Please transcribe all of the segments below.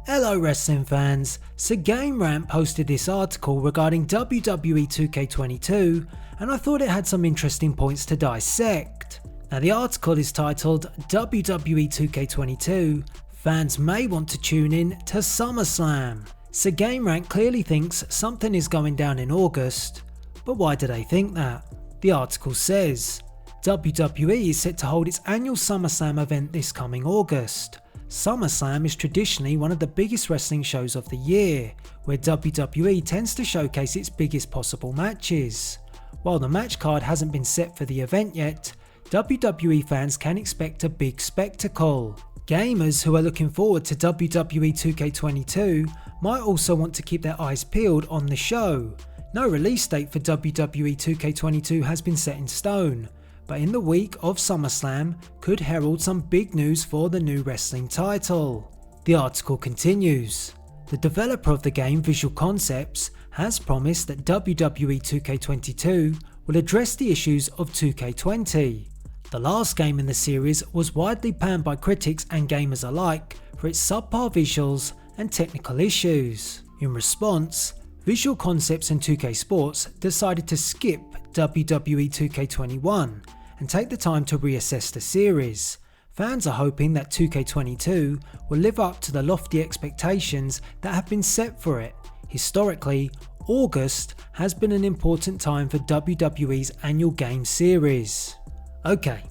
Hello wrestling fans, so GameRant posted this article regarding WWE 2K22 and I thought it had some interesting points to dissect. Now the article is titled WWE 2K22 Fans May Want to Tune In to SummerSlam. So GameRant clearly thinks something is going down in August, but why do they think that? The article says, WWE is set to hold its annual SummerSlam event this coming August. SummerSlam is traditionally one of the biggest wrestling shows of the year, where WWE tends to showcase its biggest possible matches. While the match card hasn't been set for the event yet, WWE fans can expect a big spectacle. Gamers who are looking forward to WWE 2K22 might also want to keep their eyes peeled on the show. No release date for WWE 2K22 has been set in stone, but in the week of SummerSlam could herald some big news for the new wrestling title. The article continues. The developer of the game, Visual Concepts, has promised that WWE 2K22 will address the issues of 2K20. The last game in the series was widely panned by critics and gamers alike for its subpar visuals and technical issues. In response, Visual Concepts and 2K Sports decided to skip WWE 2K21 and take the time to reassess the series. Fans are hoping that 2K22 will live up to the lofty expectations that have been set for it. Historically, August has been an important time for WWE's annual game series. Okay,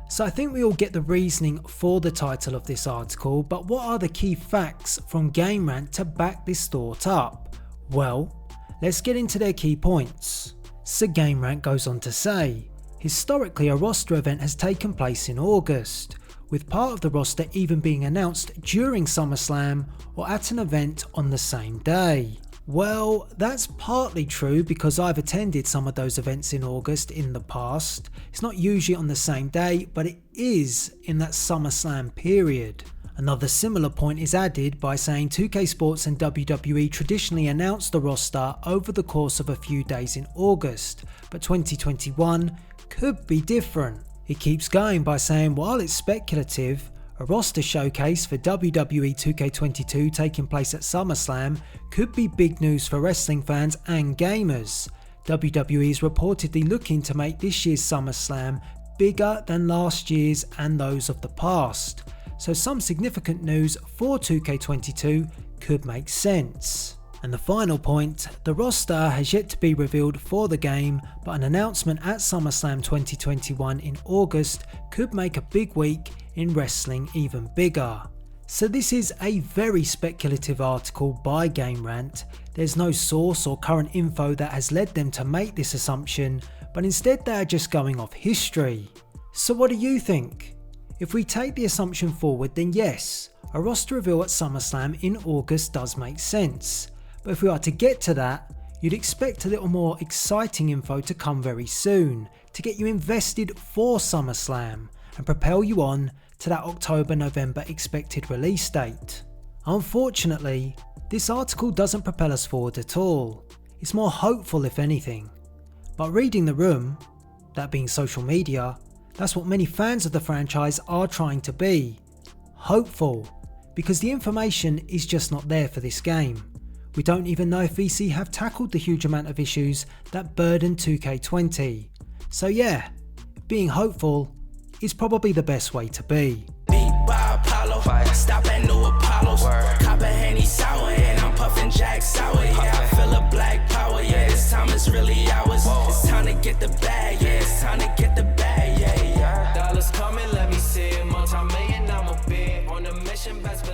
so I think we all get the reasoning for the title of this article, but what are the key facts from GameRant to back this thought up? Well, let's get into their key points. So GameRant goes on to say, historically a roster event has taken place in August, with part of the roster even being announced during SummerSlam or at an event on the same day. Well, that's partly true because I've attended some of those events in August in the past. It's not usually on the same day, but it is in that SummerSlam period. Another similar point is added by saying 2K Sports and WWE traditionally announce the roster over the course of a few days in August, but 2021 could be different. It keeps going by saying while it's speculative, a roster showcase for WWE 2K22 taking place at SummerSlam could be big news for wrestling fans and gamers. WWE is reportedly looking to make this year's SummerSlam bigger than last year's and those of the past, so some significant news for 2K22 could make sense. And the final point, the roster has yet to be revealed for the game, but an announcement at SummerSlam 2021 in August could make a big week in wrestling even bigger. So this is a very speculative article by GameRant. There's no source or current info that has led them to make this assumption, but instead they are just going off history. So what do you think? If we take the assumption forward, then yes, a roster reveal at SummerSlam in August does make sense. But if we are to get to that, you'd expect a little more exciting info to come very soon, to get you invested for SummerSlam and propel you on to that October-November expected release date. Unfortunately, this article doesn't propel us forward at all. It's more hopeful if anything. But reading the room, that being social media, that's what many fans of the franchise are trying to be. Hopeful, because the information is just not there for this game. We don't even know if VC have tackled the huge amount of issues that burden 2K20. So yeah, being hopeful is probably the best way to be. Beat by Apollo, stop at New Apollo's, cop a Henny sour, and I'm puffing Jack sour, yeah, I feel a black power, yeah, this time is really ours, it's time to get the bag, yeah, it's time to get the bag, yeah, yeah. Dollars coming, let me see it, multi-million, I'm a bid, on a mission, best